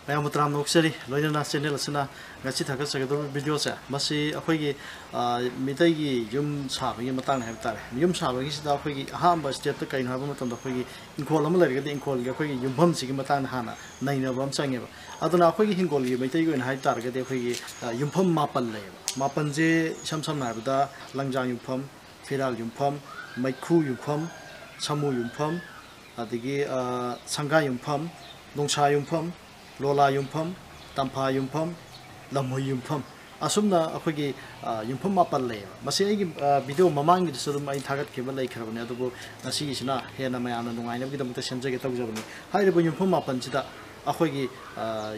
ꯃꯌꯥꯝ ꯇꯔꯥꯝ ꯅꯣꯛꯆꯔꯤ ꯂꯣꯏꯅꯅ ꯆꯦꯅꯦꯜ ꯑꯁꯤꯅ ꯉꯁꯤ ꯊꯥꯒꯠꯆꯒꯗꯧꯔꯤꯕ ꯚꯤꯗꯤꯑꯣꯁꯦ ꯃꯁꯤ ꯑꯩꯈꯣꯏꯒꯤ ꯃꯤꯇꯩꯒꯤ ꯌꯨꯝ ꯁꯥꯕꯒꯤ ꯃꯇꯥꯡꯗ ꯍꯥꯏꯕ ꯇꯥꯔꯦ ꯌꯨꯝ ꯁꯥꯕꯒꯤꯁꯤꯗ ꯑꯩꯈꯣꯏꯒꯤ ꯑꯍꯥꯟꯕ ꯁ꯭ꯇꯦꯞꯇ ꯀꯩꯅꯣ ꯍꯥꯏꯕ ꯃꯇꯝꯗ ꯑꯩꯈꯣꯏꯒꯤ ꯏꯪꯈꯣꯜ ꯑꯃ ꯂꯩꯔꯒꯗꯤ ꯏꯪꯈꯣꯜꯒꯤ ꯑꯩꯈꯣꯏꯒꯤ ꯌꯨꯝꯐꯝꯁꯤꯒꯤ ꯃꯇꯥꯡꯗ ꯍꯥꯟꯅ ꯅꯩꯅꯕ ꯑꯃ ꯆꯪꯉꯦꯕ ꯑꯗꯨꯅ ꯑꯩꯈꯣꯏꯒꯤ ꯍꯤꯡꯒꯣꯜꯒꯤ ꯃꯩꯇꯩꯒꯤ ꯑꯣꯏꯅ ꯍꯥꯏ ꯇꯥꯔꯒꯗꯤ ꯑꯩꯈꯣꯏꯒꯤ ꯌꯨꯝꯐꯝ ꯃꯥꯄꯜ ꯂꯩꯌꯦꯕ ꯃꯥꯄꯜꯁꯦ ꯏꯁꯝ ꯁꯝꯅ ꯍꯥꯏꯔꯕꯗ ꯂꯪꯖꯥ ꯌꯨꯝꯐꯝ ꯐꯤꯔꯥꯜ ꯌꯨꯝꯐꯝ ꯃꯩꯈꯨ ꯌꯨꯝꯐꯝ ꯁꯥꯃꯨ ꯌꯨꯝꯐꯝ ꯑꯗꯒꯤ ꯁꯪꯒꯥ ꯌꯨꯝꯐꯝ ꯅꯣꯡꯁꯥ ꯌꯨꯝꯐꯝ ꯂꯣꯂꯥ ꯌꯨꯝꯐꯝ ꯇꯝꯐꯥ ꯌꯨꯝꯐꯝ ꯂꯝꯍꯨꯏ ꯌꯨꯝꯐꯝ ꯑꯁꯨꯝꯅ ꯑꯩꯈꯣꯏꯒꯤ ꯌꯨꯝꯐꯝ ꯃꯥꯄꯜ ꯂꯩꯌꯦꯕ ꯃꯁꯤ ꯑꯩꯒꯤ ꯚꯤꯗꯤꯑꯣ ꯃꯃꯥꯡꯒꯤꯗꯁꯨ ꯑꯗꯨꯝ ꯑꯩ ꯊꯥꯒꯠꯈꯤꯕ ꯂꯩꯈ꯭ꯔꯕꯅꯤ ꯑꯗꯨꯕꯨ ꯉꯁꯤꯒꯤꯁꯤꯅ ꯍꯦꯟꯅ ꯃꯌꯥꯝꯅ ꯅꯨꯡꯉꯥꯏꯅꯕꯒꯤꯗꯃꯛꯇ ꯁꯦꯝꯖꯒꯦ ꯇꯧꯖꯕꯅꯤ ꯍꯥꯏꯔꯤꯕ ꯌꯨꯝꯐꯝ ꯃꯥꯄꯜꯁꯤꯗ ꯑꯩꯈꯣꯏꯒꯤ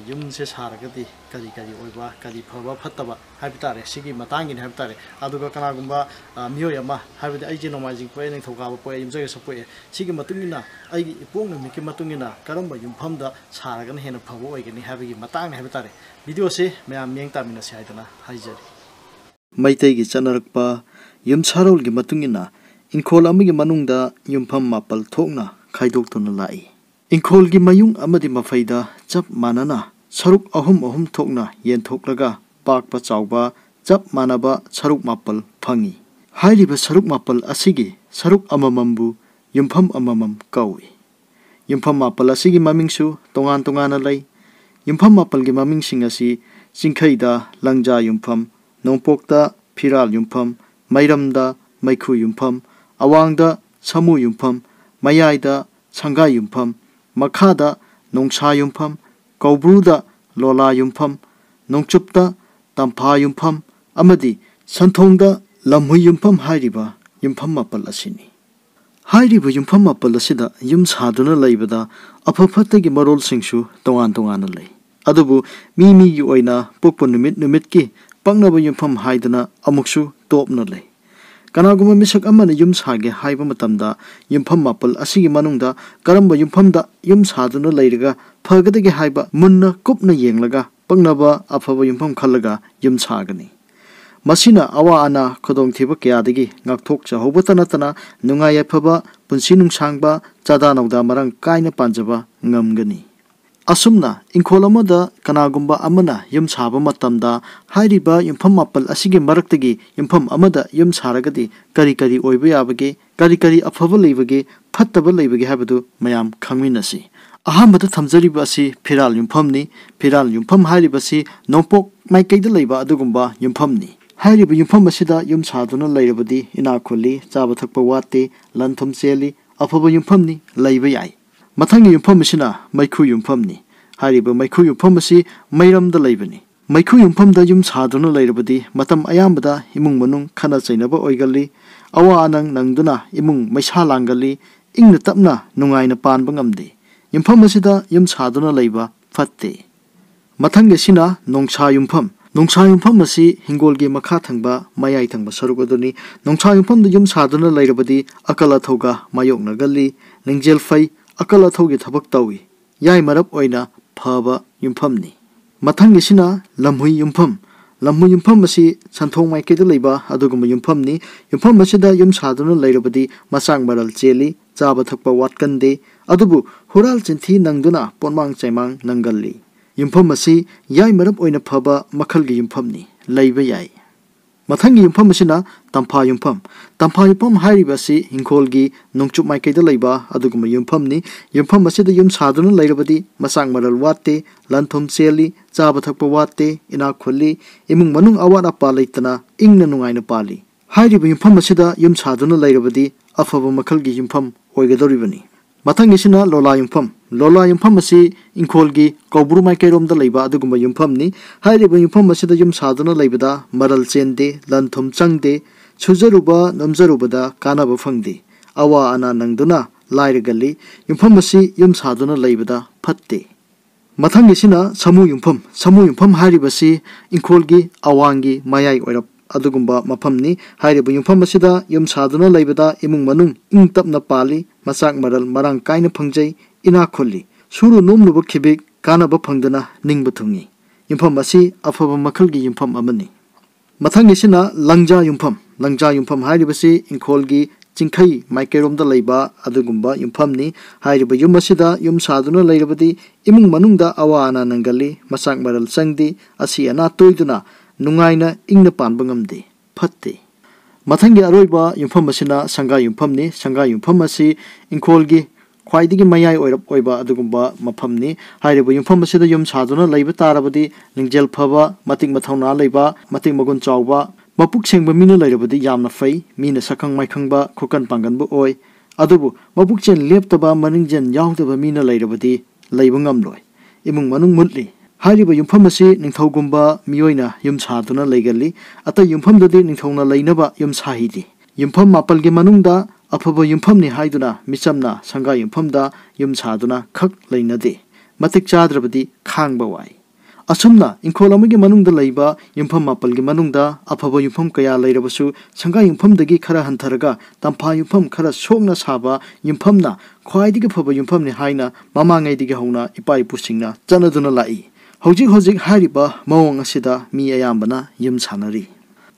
ꯌꯨꯝꯁꯦ ꯁꯥꯔꯒꯗꯤ ꯀꯔꯤ ꯀꯔꯤ ꯑꯣꯏꯕ ꯀꯔꯤ ꯐꯕ ꯐꯠꯇꯕ ꯍꯥꯏꯕ ꯇꯥꯔꯦ ꯁꯤꯒꯤ ꯃꯇꯥꯡꯒꯤꯅꯤ ꯍꯥꯏꯕ ꯇꯥꯔꯦ ꯑꯗꯨꯒ ꯀꯅꯥꯒꯨꯝꯕ ꯃꯤꯑꯣꯏ ꯑꯃ ꯍꯥꯏꯕꯗꯤ ꯑꯩꯁꯦ ꯅꯣꯡꯃꯥꯏꯖꯤꯡ ꯄꯣꯛꯑꯦ ꯅꯤꯡꯊꯧꯀꯥꯕ ꯄꯣꯛꯑꯦ ꯌꯨꯝꯁꯀꯩꯁ ꯄꯣꯛꯑꯦ ꯁꯤꯒꯤ ꯃꯇꯨꯡ ꯏꯟꯅ ꯑꯩꯒꯤ ꯏꯄꯣꯛ ꯅꯨꯃꯤꯠꯀꯤ ꯃꯇꯨꯡ ꯏꯟꯅ ꯀꯔꯝꯕ ꯌꯨꯝꯐꯝꯗ ꯁꯥꯔꯒꯅ ꯍꯦꯟꯅ ꯐꯕ ꯑꯣꯏꯒꯅꯤ ꯍꯥꯏꯕꯒꯤ ꯃꯇꯥꯡꯅꯤ ꯍꯥꯏꯕ ꯇꯥꯔꯦ ꯚꯤꯗꯤꯑꯣꯁꯤ ꯃꯌꯥꯝ ꯃꯤꯠꯌꯦꯡ ꯇꯥꯃꯤꯟꯅꯁꯤ ꯍꯥꯏꯗꯅ ꯍꯥꯏꯖꯔꯤ ꯃꯩꯇꯩꯒꯤ ꯆꯠꯅꯔꯛꯄ ꯌꯨꯝꯁꯥꯔꯣꯜꯒꯤ ꯃꯇꯨꯡ ꯏꯟꯅ ꯏꯪꯈꯣꯜ ꯑꯃꯒꯤ ꯃꯅꯨꯡꯗ ꯌꯨꯝꯐꯝ ꯃꯥꯄꯜ ꯊꯣꯛꯅ ꯈꯥꯏꯗꯣꯛꯇꯨꯅ ꯂꯥꯛꯏ ꯏꯪꯈꯣꯜꯒꯤ ꯃꯌꯨꯡ ꯑꯃꯗꯤ ꯃꯐꯩꯗ ꯆꯞ ꯃꯥꯟꯅꯅ ꯁꯔꯨꯛ ꯑꯍꯨꯝ ꯊꯣꯛꯅ ꯌꯦꯟꯊꯣꯛꯂꯒ ꯄꯥꯛꯄ ꯆꯥꯎꯕ ꯆꯞ ꯃꯥꯟꯅꯕ ꯁꯔꯨꯛ ꯃꯥꯄꯜ ꯐꯪꯏ ꯍꯥꯏꯔꯤꯕ ꯁꯔꯨꯛ ꯃꯥꯄꯜ ꯑꯁꯤꯒꯤ ꯁꯔꯨꯛ ꯑꯃꯃꯝꯕꯨ ꯌꯨꯝꯐꯝ ꯑꯃꯃꯝ ꯀꯧꯏ ꯌꯨꯝꯐꯝ ꯃꯥꯄꯜ ꯑꯁꯤꯒꯤ ꯃꯃꯤꯡꯁꯨ ꯇꯣꯉꯥꯟ ꯇꯣꯉꯥꯟꯅ ꯂꯩ ꯌꯨꯝꯐꯝ ꯃꯥꯄꯜꯒꯤ ꯃꯃꯤꯡꯁꯤꯡ ꯑꯁꯤ ꯆꯤꯡꯈꯩꯗ ꯂꯪꯖꯥ ꯌꯨꯝꯐꯝ ꯅꯣꯡꯄꯣꯛꯇ ꯐꯤꯔꯥꯜ ꯌꯨꯝꯐꯝ ꯃꯩꯔꯝꯗ ꯃꯩꯈꯨ ꯌꯨꯝꯐꯝ ꯑꯋꯥꯡꯗ ꯁꯥꯃꯨ ꯌꯨꯝꯐꯝ ꯃꯌꯥꯏꯗ ꯁꯪꯒꯥ ꯌꯨꯝꯐꯝ ꯃꯈꯥꯗ ꯅꯣꯡꯁꯥ ꯌꯨꯝꯐꯝ ꯀꯧꯕ꯭ꯔꯨꯗ ꯂꯣꯂꯥ ꯌꯨꯝꯐꯝ ꯅꯣꯡꯆꯨꯞꯇ ꯇꯝꯐꯥ ꯌꯨꯝꯐꯝ ꯑꯃꯗꯤ ꯁꯟꯊꯣꯡꯗ ꯂꯝꯍꯨꯏ ꯌꯨꯝꯐꯝ ꯍꯥꯏꯔꯤꯕ ꯌꯨꯝꯐꯝ ꯃꯥꯄꯜ ꯑꯁꯤꯅꯤ ꯍꯥꯏꯔꯤꯕ ꯌꯨꯝꯐꯝ ꯃꯥꯄꯜ ꯑꯁꯤꯗ ꯌꯨꯝ ꯁꯥꯗꯨꯅ ꯂꯩꯕꯗ ꯑꯐ ꯐꯠꯇꯒꯤ ꯃꯔꯣꯜꯁꯤꯡꯁꯨ ꯇꯣꯉꯥꯟ ꯇꯣꯉꯥꯟꯅ ꯂꯩ ꯑꯗꯨꯕꯨ ꯃꯤꯒꯤ ꯑꯣꯏꯅ ꯄꯣꯛꯄ ꯅꯨꯃꯤꯠꯀꯤ ꯄꯛꯅꯕ ꯌꯨꯝꯐꯝ ꯍꯥꯏꯗꯅ ꯑꯃꯨꯛꯁꯨ ꯇꯣꯞꯅ ꯂꯩ ꯀꯅꯥꯒꯨꯝꯕ ꯃꯤꯁꯛ ꯑꯃꯅ ꯌꯨꯝ ꯁꯥꯒꯦ ꯍꯥꯏꯕ ꯃꯇꯝꯗ ꯌꯨꯝꯐꯝ ꯃꯥꯄꯜ ꯑꯁꯤꯒꯤ ꯃꯅꯨꯡꯗ ꯀꯔꯝꯕ ꯌꯨꯝꯐꯝꯗ ꯌꯨꯝ ꯁꯥꯗꯨꯅ ꯂꯩꯔꯒ ꯐꯒꯗꯒꯦ ꯍꯥꯏꯕ ꯃꯨꯟꯅ ꯀꯨꯞꯅ ꯌꯦꯡꯂꯒ ꯄꯛꯅꯕ ꯑꯐꯕ ꯌꯨꯝꯐꯝ ꯈꯜꯂꯒ ꯌꯨꯝ ꯁꯥꯒꯅꯤ ꯃꯁꯤꯅ ꯑꯋꯥ ꯑꯅꯥ ꯈꯨꯗꯣꯡꯊꯤꯕ ꯀꯌꯥꯗꯒꯤ ꯉꯥꯛꯊꯣꯛꯆꯍꯧꯕꯇ ꯅꯠꯇꯅ ꯅꯨꯡꯉꯥꯏ ꯌꯥꯏꯐꯕ ꯄꯨꯟꯁꯤ ꯅꯨꯡꯁꯥꯡꯕ ꯆꯥꯗꯥ ꯅꯧꯗꯥ ꯃꯔꯥꯡ ꯀꯥꯏꯅ ꯄꯥꯟꯖꯕ ꯉꯝꯒꯅꯤ ꯑꯁꯨꯝꯅ ꯏꯪꯈꯣꯜ ꯑꯃꯗ ꯀꯅꯥꯒꯨꯝꯕ ꯑꯃꯅ ꯌꯨꯝ ꯁꯥꯕ ꯃꯇꯝꯗ ꯍꯥꯏꯔꯤꯕ ꯌꯨꯝꯐꯝ ꯃꯥꯄꯜ ꯑꯁꯤꯒꯤ ꯃꯔꯛꯇꯒꯤ ꯌꯨꯝꯐꯝ ꯑꯃꯗ ꯌꯨꯝ ꯁꯥꯔꯒꯗꯤ ꯀꯔꯤ ꯀꯔꯤ ꯑꯣꯏꯕ ꯌꯥꯕꯒꯦ ꯀꯔꯤ ꯀꯔꯤ ꯑꯐꯕ ꯂꯩꯕꯒꯦ ꯐꯠꯇꯕ ꯂꯩꯕꯒꯦ ꯍꯥꯏꯕꯗꯨ ꯃꯌꯥꯝ ꯈꯪꯃꯤꯟꯅꯁꯤ ꯑꯍꯥꯟꯕꯗ ꯊꯝꯖꯔꯤꯕ ꯑꯁꯤ ꯐꯤꯔꯥꯜ ꯌꯨꯝꯐꯝꯅꯤ ꯐꯤꯔꯥꯜ ꯌꯨꯝꯐꯝ ꯍꯥꯏꯔꯤꯕꯁꯤ ꯅꯣꯡꯄꯣꯛ ꯃꯥꯏꯀꯩꯗ ꯂꯩꯕ ꯑꯗꯨꯒꯨꯝꯕ ꯌꯨꯝꯐꯝꯅꯤ ꯍꯥꯏꯔꯤꯕ ꯌꯨꯝꯐꯝ ꯑꯁꯤꯗ ꯌꯨꯝ ꯁꯥꯗꯨꯅ ꯂꯩꯔꯕꯗꯤ ꯏꯅꯥꯛ ꯈꯨꯜꯂꯤ ꯆꯥꯕ ꯊꯛꯄ ꯋꯥꯠꯇꯦ ꯂꯟ ꯊꯨꯝ ꯆꯦꯜꯂꯤ ꯑꯐꯕ ꯌꯨꯝꯐꯝꯅꯤ ꯂꯩꯕ ꯌꯥꯏ ꯃꯊꯪꯒꯤ ꯌꯨꯝꯐꯝ ꯑꯁꯤꯅ ꯃꯩꯈꯨ ꯌꯨꯝꯐꯝꯅꯤ ꯍꯥꯏꯔꯤꯕ ꯃꯩꯈꯨ ꯌꯨꯝꯐꯝ ꯑꯁꯤ ꯃꯩꯔꯝꯗ ꯂꯩꯕꯅꯤ ꯃꯩꯈꯨ ꯌꯨꯝꯐꯝꯗ ꯌꯨꯝ ꯁꯥꯗꯨꯅ ꯂꯩꯔꯕꯗꯤ ꯃꯇꯝ ꯑꯌꯥꯝꯕꯗ ꯏꯃꯨꯡ ꯃꯅꯨꯡ ꯈꯠꯅ ꯆꯩꯅꯕ ꯑꯣꯏꯒꯜꯂꯤ ꯑꯋꯥ ꯑꯅꯪ ꯅꯪꯗꯨꯅ ꯏꯃꯨꯡ ꯃꯩꯁꯥ ꯂꯥꯡꯒꯜꯂꯤ ꯏꯪꯅ ꯇꯞꯅ ꯅꯨꯡꯉꯥꯏꯅ ꯄꯥꯟꯕ ꯉꯝꯗꯦ ꯌꯨꯝꯐꯝ ꯑꯁꯤꯗ ꯌꯨꯝ ꯁꯥꯗꯨꯅ ꯂꯩꯕ ꯐꯠꯇꯦ ꯃꯊꯪꯒꯤ ꯑꯁꯤꯅ ꯅꯣꯡꯁꯥ ꯌꯨꯝꯐꯝ ꯅꯣꯡꯁꯥ ꯌꯨꯝꯐꯝ ꯑꯁꯤ ꯍꯤꯡꯒꯣꯜꯒꯤ ꯃꯈꯥ ꯊꯪꯕ ꯃꯌꯥꯏ ꯊꯪꯕ ꯁꯔꯨꯛ ꯑꯗꯨꯅꯤ ꯅꯣꯡꯁꯥ ꯌꯨꯝꯐꯝꯗ ꯌꯨꯝ ꯁꯥꯗꯨꯅ ꯂꯩꯔꯕꯗꯤ ꯑꯀꯜ ꯑꯊꯧꯒ ꯃꯥꯌꯣꯛꯅꯒꯜꯂꯤ ꯂꯤꯡꯖꯦꯜ ꯐꯩ ꯑꯀꯜ ꯑꯊꯧꯒꯤ ꯊꯕꯛ ꯇꯧꯏ ꯌꯥꯏ ꯃꯔꯞ ꯑꯣꯏꯅ ꯐꯕ ꯌꯨꯝꯐꯝꯅꯤ ꯃꯊꯪꯒꯤꯁꯤꯅ ꯂꯝꯍꯨꯏ ꯌꯨꯝꯐꯝ ꯂꯝꯍꯨꯏ ꯌꯨꯝꯐꯝ ꯑꯁꯤ ꯁꯟꯊꯣꯡ ꯃꯥꯏꯀꯩꯗ ꯂꯩꯕ ꯑꯗꯨꯒꯨꯝꯕ ꯌꯨꯝꯐꯝꯅꯤ ꯌꯨꯝꯐꯝ ꯑꯁꯤꯗ ꯌꯨꯝ ꯁꯥꯗꯨꯅ ꯂꯩꯔꯕꯗꯤ ꯃꯆꯥꯛ ꯃꯔꯜ ꯆꯦꯜꯂꯤ ꯆꯥꯕ ꯊꯛꯄ ꯋꯥꯠꯀꯟꯗꯦ ꯑꯗꯨꯕꯨ ꯍꯨꯔꯥꯜ ꯆꯤꯟꯊꯤ ꯅꯪꯗꯨꯅ ꯄꯣꯠꯃꯥꯡ ꯆꯩꯃꯥꯡ ꯅꯪꯒꯜꯂꯤ ꯌꯨꯝꯐꯝ ꯑꯁꯤ ꯌꯥꯏ ꯃꯔꯞ ꯑꯣꯏꯅ ꯐꯕ ꯃꯈꯜꯒꯤ ꯌꯨꯝꯐꯝꯅꯤ ꯂꯩꯕ ꯌꯥꯏ ꯃꯊꯪꯒꯤ ꯌꯨꯝꯐꯝ ꯑꯁꯤꯅ ꯇꯝꯐꯥ ꯌꯨꯝꯐꯝ ꯍꯥꯏꯔꯤꯕ ꯑꯁꯤ ꯏꯪꯈꯣꯜꯒꯤ ꯅꯣꯡꯆꯨꯞ ꯃꯥꯏꯀꯩꯗ ꯂꯩꯕ ꯑꯗꯨꯒꯨꯝꯕ ꯌꯨꯝꯐꯝꯅꯤ ꯌꯨꯝꯐꯝ ꯑꯁꯤꯗ ꯌꯨꯝ ꯁꯥꯗꯨꯅ ꯂꯩꯔꯕꯗꯤ ꯃꯆꯥꯛ ꯃꯔꯜ ꯋꯥꯠꯇꯦ ꯂꯟ ꯊꯨꯝ ꯆꯦꯜꯂꯤ ꯆꯥꯕ ꯊꯛꯄ ꯋꯥꯠꯇꯦ ꯏꯅꯥꯛ ꯈꯨꯜꯂꯤ ꯏꯃꯨꯡ ꯃꯅꯨꯡ ꯑꯋꯥꯠ ꯑꯄꯥ ꯂꯩꯇꯅ ꯏꯪꯅ ꯅꯨꯡꯉꯥꯏꯅ ꯄꯥꯜꯂꯤ ꯍꯥꯏꯔꯤꯕ ꯌꯨꯝꯐꯝ ꯑꯁꯤꯗ ꯌꯨꯝ ꯁꯥꯗꯨꯅ ꯂꯩꯔꯕꯗꯤ ꯑꯐꯕ ꯃꯈꯜꯒꯤ ꯌꯨꯝꯐꯝ ꯑꯣꯏꯒꯗꯧꯔꯤꯕꯅꯤ ꯃꯊꯪꯒꯤꯁꯤꯅ ꯂꯣꯂꯥ ꯌꯨꯝꯐꯝ ꯑꯁꯤ ꯏꯪꯈꯣꯜꯒꯤ ꯀꯧꯕ꯭ꯔꯨ ꯃꯥꯏꯀꯩꯔꯣꯝꯗ ꯂꯩꯕ ꯑꯗꯨꯒꯨꯝꯕ ꯌꯨꯝꯐꯝꯅꯤ ꯍꯥꯏꯔꯤꯕ ꯌꯨꯝꯐꯝ ꯑꯁꯤꯗ ꯌꯨꯝ ꯁꯥꯗꯨꯅ ꯂꯩꯕꯗ ꯃꯔꯜ ꯆꯦꯟꯗꯦ ꯂꯟ ꯊꯨꯝ ꯆꯪꯗꯦ ꯁꯨꯖꯔꯨꯕ ꯅꯣꯝꯖꯔꯨꯕꯗ ꯀꯥꯟꯅꯕ ꯐꯪꯗꯦ ꯑꯋꯥ ꯑꯅꯥ ꯅꯪꯗꯨꯅ ꯂꯥꯏꯔꯒꯜꯂꯤ ꯌꯨꯝꯐꯝ ꯑꯁꯤ ꯌꯨꯝ ꯁꯥꯗꯨꯅ ꯂꯩꯕꯗ ꯐꯠꯇꯦ ꯃꯊꯪꯒꯤꯁꯤꯅ ꯁꯥꯃꯨ ꯌꯨꯝꯐꯝ ꯍꯥꯏꯔꯤꯕꯁꯤ ꯏꯪꯈꯣꯜꯒꯤ ꯑꯋꯥꯡꯒꯤ ꯃꯌꯥꯏ ꯑꯣꯏꯔꯞ ꯑꯗꯨꯒꯨꯝꯕ ꯃꯐꯝꯅꯤ ꯍꯥꯏꯔꯤꯕ ꯌꯨꯝꯐꯝ ꯑꯁꯤꯗ ꯌꯨꯝ ꯁꯥꯗꯨꯅ ꯂꯩꯕꯗ ꯏꯃꯨꯡ ꯃꯅꯨꯡ ꯏꯪ ꯇꯞꯅ ꯄꯥꯜꯂꯤ ꯃꯆꯥꯛ ꯃꯔꯜ ꯃꯔꯥꯡ ꯀꯥꯏꯅ ꯐꯪꯖꯩ ꯏꯅꯥꯛ ꯈꯨꯜꯂꯤ ꯁꯨꯔꯨ ꯅꯣꯝꯂꯨꯕ ꯈꯤꯕꯤꯛ ꯀꯥꯟꯅꯕ ꯐꯪꯗꯨꯅ ꯅꯤꯡꯕ ꯊꯨꯡꯏ ꯌꯨꯝꯐꯝ ꯑꯁꯤ ꯑꯐꯕ ꯃꯈꯜꯒꯤ ꯌꯨꯝꯐꯝ ꯑꯃꯅꯤ ꯃꯊꯪꯒꯤꯁꯤꯅ ꯂꯪꯖꯥ ꯌꯨꯝꯐꯝ ꯍꯥꯏꯔꯤꯕꯁꯤ ꯏꯪꯈꯣꯜꯒꯤ चिंखई माइकेरोम दा लेबा अदुगुंबा युमफमनी हाइरिबा युम असिदा युम सादुना लेरबदी इमुंग मनुंगदा अवाना नंगली मसाक मरल संगदी असि अना तोयदुना नुंगाइना इंगना पानबा ngamde फत्ते मथंगी अरोइबा युमफम असिना संगा युमफमनी संगा युमफम असि इंखोलगी ख्वाइदिगी मयाय ओइबा अदुगुंबा मफमनी हाइरिबा युमफम असिदा युम सादुना लेबा तारबदी निंगजेल फबा मतिंग मथौना लेबा मतिंग मगुन चावबा मपुक सेंगबा मीना लेरबदी यामना फै मीना सखंग माइखंगबा खुकन पांगनबा ओइ अदुबु मपुक चेन लेप्तबा मनिंगजेन यावदबा मीना लेरबदी लेबा ngamloi इमुंग मनुंग मुतली हाइरिबा युमफम असि निंगथौगुंबा मियोइना युम सादुना लेगली अत युमफमददी निंगथौना लेनबा युम साहिदि युमफम मापलगी मनुंगदा अफबा युमफमनि हाइदुना मिचमना संगा युमफमदा युम सादुना खक लेनदे मतिक चाद्रबदी खांगबा वाई असुमना इंखोल अमगी मनुंगदा लेबा युमफम मापलगी मनुंगदा अफबा युमफम कया लेरबसु संगा युमफमदगी खरा हंथरगा तंफा युमफम खरा सोगना साबा युमफमना ख्वाइदिगी फबा युमफमनि हाइना ममांगैदिगी हौना इपा इपुसिंगना चनदुना लाई हौजिक हौजिक हाइरिबा मवंग असिदा मी अयाम्बना युम सानरी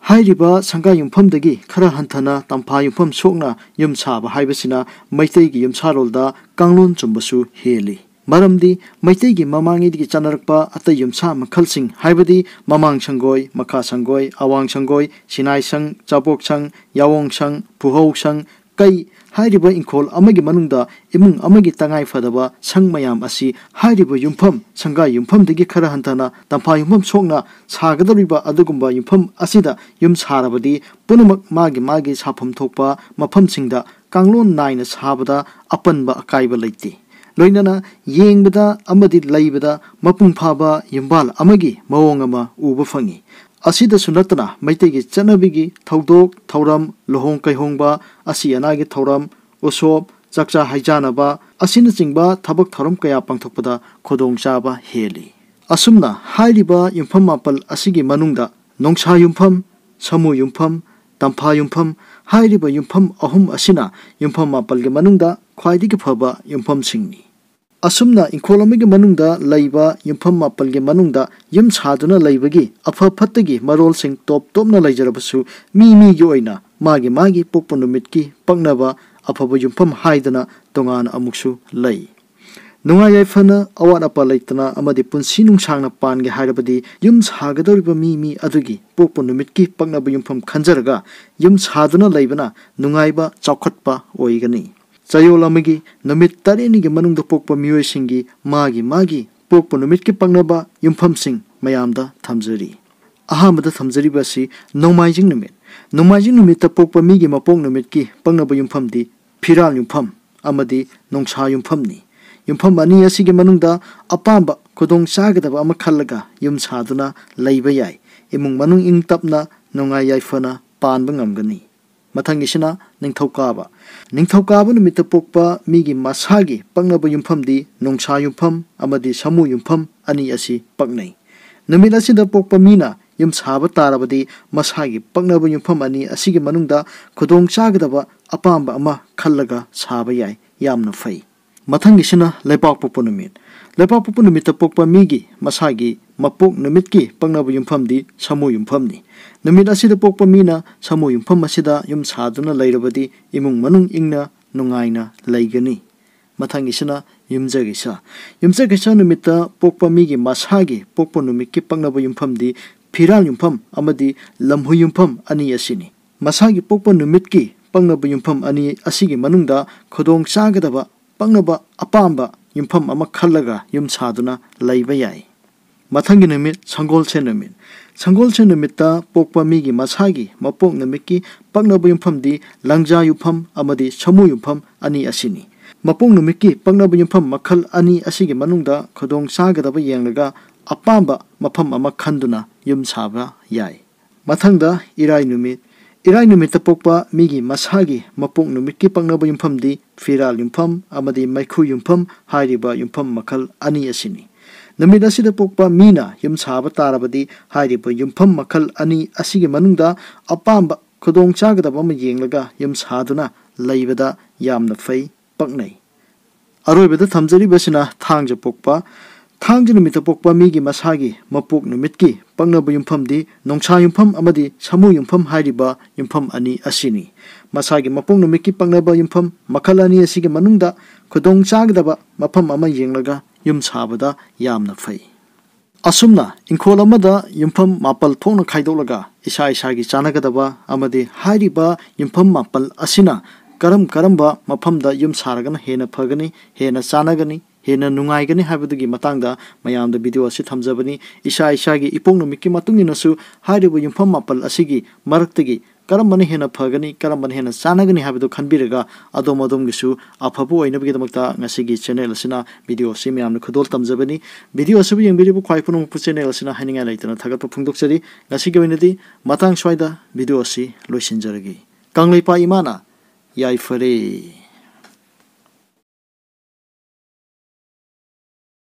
हाइरिबा संगा युमफमदगी खरा हंथना तंफा युमफम सोगना युम साबा हाइबसिना मैतैगी युम सारोलदा कांगलोन चुंबसु हेली मरमदी मैतैगी ममांगैदिगी चनरकपा अत युमसा मखलसिंग हाइबदी ममांग संगोय मखा संगोय अवांग संगोय सिनाय संग चापोक संग यावोंग संग पुहौ संग कई हाइरिबा इंखोल अमगी मनुंगदा इमुंग अमगी तंगाई फदबा संग मयाम असि हाइरिबा युमफम संगा युमफमदगी खरा हंथना तंफा युमफम सोगना सागदरिबा अदुगुंबा युमफम असिदा युम सारबदी पुनमक मागी साफम थोकपा मफमसिंगदा कांगलोन नाइना साबदा अपनबा अकाइबा लेते लोइनना येंगबदा अमदी लैबदा मपुंग फाबा युमबाल अमगी मवोंग अमा उबा फंगी असिदसु नतना मैतैगी चनबिगी थौदोक थौरम लोहोंग कैहोंगबा असि अनागी थौरम उसोब चक्चा हाइजानबा असिना चिंगबा थबक थौरम कया पांथोकपदा खोदोंग चाबा हेली असुमना हाइरिबा युमफम मापल असिगी मनुंगदा नोंसा युमफम समु युमफम तंफा युमफम हाइरिबा युमफम अहुम असिना युमफम मापलगे मनुंगदा ख्वाइदिगी फबा युमफम सिंगनी असुमना इंखोलमगी मनुंगदा लैबा युमफम मापलगे मनुंगदा युम सादुना लैबगी अफ फत्तगी मरोल सिंग टॉप टॉपना लैजरबसु मी ओइना मागी पोक्पो नुमितकी पक्नबा अफबा युमफम हाइदना तोंगान अमुक्सु लै नुंगा याइफना अवात अपा लैतना अमदि पुंसी नुंसांगना पानगे हाइरबदी युम सागदौरिबा मी अदुगी पोक्पो नुमितकी पक्नबा युमफम खंजरगा युम सादुना लैबना नुंगाइबा चौखटपा ओइगनी चयोल अमगी नुमित तरेनिगी मनुंगदा पोक्पा मियोइसिंगी मागी पोक्पा नुमितकी पक्नबा युमफमसिंग मयामदा थमजरी अहामदा थमजरीबासी नोंमाइजिंग नुमित पोक्पा मीगी मपोंग नुमितकी पक्नबा युमफमदी फिराल युमफम अमदी नोंसा युमफमनी युमफम अनी असिगी मनुंगदा अपांबा खुदोंग चागदबा अमा खल्लगा युम सादुना लैबा याय इमुंग मनुंग इंग तपना नोंगाय याइफना पानबा ngamgani मथंगिसिना निंगथौकाबा नुमित पोक्पा मीगी मसागी पक्नबा युमफमदी नोंसा युमफम अमदी समु युमफम अनी असि पक्नै नुमित असिदा पोक्पा मीना युम साबा तारबदी मसागी पक्नबा युमफम अनी असिगी मनुंगदा खुदोंग चागदबा अपांबा अमा खल्लगा साबा याय यामना फै मथंगिसिना लेपाक पोक्पा नुमित पोक्पा मीगी मसागी मपोक नुमितकी पक्नबा युमफमदी समु युमफमनी नुमित असिदा पोक्पा मीना समु युमफम असिदा युम सादुना लैरबदी इमुंग मनुंग इंगना नुंगाइना लैगनी मथंगिसिना युमजगैसा नुमित पोक्पा मीगी मसागी पोक्पा नुमितकी पक्नबा युमफमदी फिराल युमफम अमदी लम्हु युमफम अनी असिनी मसागी पोक्पा नुमितकी पक्नबा युमफम अनी असिगी मनुंगदा खुदोंग चागदबा पक्नबा अपांबा युमफम अमा खल्लगा युम सादुना लैबा याय मथंगी नुमित संगोलसे नुमित्ता पोक्पा मीगी मसागी मपोक नुमितकी पक्नबा युमफमदी लंगजा युमफम अमदी समु युमफम अनी असिनी मपोक नुमितकी पक्नबा युमफम मखल अनी असिगी मनुंगदा खुदोंग चागदबा येंगलगा अपांबा मफम अमा खंदुना युम साबा याय मथंगदा इराय नुमित पोक्पा मीगी मसागी मपोक नुमितकी पक्नबा युमफमदी फिराल युमफम अमदी मैखु युमफम हाइरिबा युमफम मखल अनी असिनी नुमित असिदा पोक्पा मीना युम साबा तारबदी हाइरिबा युमफम मखल अनी असिगी मनुंगदा अपांबा खुदोंग चागदबा अमा येंगलगा युम सादुना लैबदा यामना फै पक्नै अरोइबदा थमजरीबसिना थांगजा नुमित पोक्पा मीगी मसागी मपोक नुमितकी ꯄꯪꯅꯕ ꯌꯨꯝꯐꯝꯗꯤ ꯅꯣꯡꯁꯥ ꯌꯨꯝꯐꯝ ꯑꯃꯗꯤ ꯁꯥꯃꯨ ꯌꯨꯝꯐꯝ ꯍꯥꯏꯔꯤꯕ ꯌꯨꯝꯐꯝ ꯑꯅꯤ ꯑꯁꯤꯅꯤ ꯃꯁꯥꯒꯤ ꯃꯄꯣꯛ ꯅꯨꯃꯤꯠꯀꯤ ꯄꯪꯅꯕ ꯌꯨꯝꯐꯝ ꯃꯈꯜ ꯑꯅꯤ ꯑꯁꯤꯒꯤ ꯃꯅꯨꯡꯗ ꯈꯨꯗꯣꯡ ꯆꯥꯒꯗꯕ ꯃꯐꯝ ꯑꯃ ꯌꯦꯡꯂꯒ ꯌꯨꯝ ꯁꯥꯕꯗ ꯌꯥꯝꯅ ꯐꯩ ꯑꯁꯨꯝꯅ ꯏꯪꯈꯣꯜ ꯑꯃꯗ ꯌꯨꯝꯐꯝ ꯃꯥꯄꯜ ꯊꯣꯛꯅ ꯈꯥꯏꯗꯣꯛꯂꯒ ꯏꯁꯥꯒꯤ ꯆꯥꯅꯒꯗꯕ ꯑꯃꯗꯤ ꯍꯥꯏꯔꯤꯕ ꯌꯨꯝꯐꯝ ꯃꯥꯄꯜ ꯑꯁꯤꯅ ꯀꯔꯝꯕ ꯃꯐꯝꯗ ꯌꯨꯝ ꯁꯥꯔꯒꯅ ꯍꯦꯟꯅ ꯐꯒꯅꯤ ꯍꯦꯟꯅ ꯆꯥꯅꯒꯅꯤ ꯍꯦꯟꯅ ꯅꯨꯡꯉꯥꯏꯒꯅꯤ ꯍꯥꯏꯕꯗꯨꯒꯤ ꯃꯇꯥꯡꯗ ꯃꯌꯥꯝꯗ ꯚꯤꯗꯤꯑꯣ ꯑꯁꯤ ꯊꯝꯖꯕꯅꯤ ꯏꯁꯥꯒꯤ ꯏꯄꯣꯛ ꯅꯨꯃꯤꯠꯀꯤ ꯃꯇꯨꯡ ꯏꯟꯅꯁꯨ ꯍꯥꯏꯔꯤꯕ ꯌꯨꯝꯐꯝ ꯃꯥꯄꯜ ꯑꯁꯤꯒꯤ ꯃꯔꯛꯇꯒꯤ ꯀꯔꯝꯕꯅ ꯍꯦꯟꯅ ꯐꯒꯅꯤ ꯀꯔꯝꯕꯅ ꯍꯦꯟꯅ ꯆꯥꯅꯒꯅꯤ ꯍꯥꯏꯕꯗꯨ ꯈꯟꯕꯤꯔꯒ ꯑꯗꯣꯝꯒꯤꯁꯨ ꯑꯐꯕ ꯑꯣꯏꯅꯕꯒꯤꯗꯃꯛꯇ ꯉꯁꯤꯒꯤ ꯆꯦꯅꯦꯜ ꯑꯁꯤꯅ ꯚꯤꯗꯤꯑꯣ ꯑꯁꯤ ꯃꯌꯥꯝꯅ ꯈꯨꯗꯣꯜ ꯇꯝꯖꯕꯅꯤ ꯚꯤꯗꯤꯑꯣ ꯑꯁꯤꯕꯨ ꯌꯦꯡꯕꯤꯔꯤꯕ ꯈ꯭ꯋꯥꯏ ꯄꯨꯝꯅꯃꯛꯄꯨ ꯆꯦꯅꯦꯜ ꯑꯁꯤꯅ ꯍꯥꯏꯅꯤꯡꯉꯥꯏ ꯂꯩꯇꯅ ꯊꯥꯒꯠꯄ ꯐꯣꯡꯗꯣꯛꯆꯔꯤ ꯉꯁꯤꯒꯤ ꯑꯣꯏꯅꯗꯤ ꯃꯇꯥꯡ ꯁ꯭ꯋꯥꯏꯗ ꯚꯤꯗꯤꯑꯣ ꯑꯁꯤ ꯂꯣꯏꯁꯤꯟꯖꯔꯒꯦ ꯀꯪꯂꯩꯄꯥꯛ ꯏꯃꯥꯅ ꯌꯥꯏꯐꯔꯦ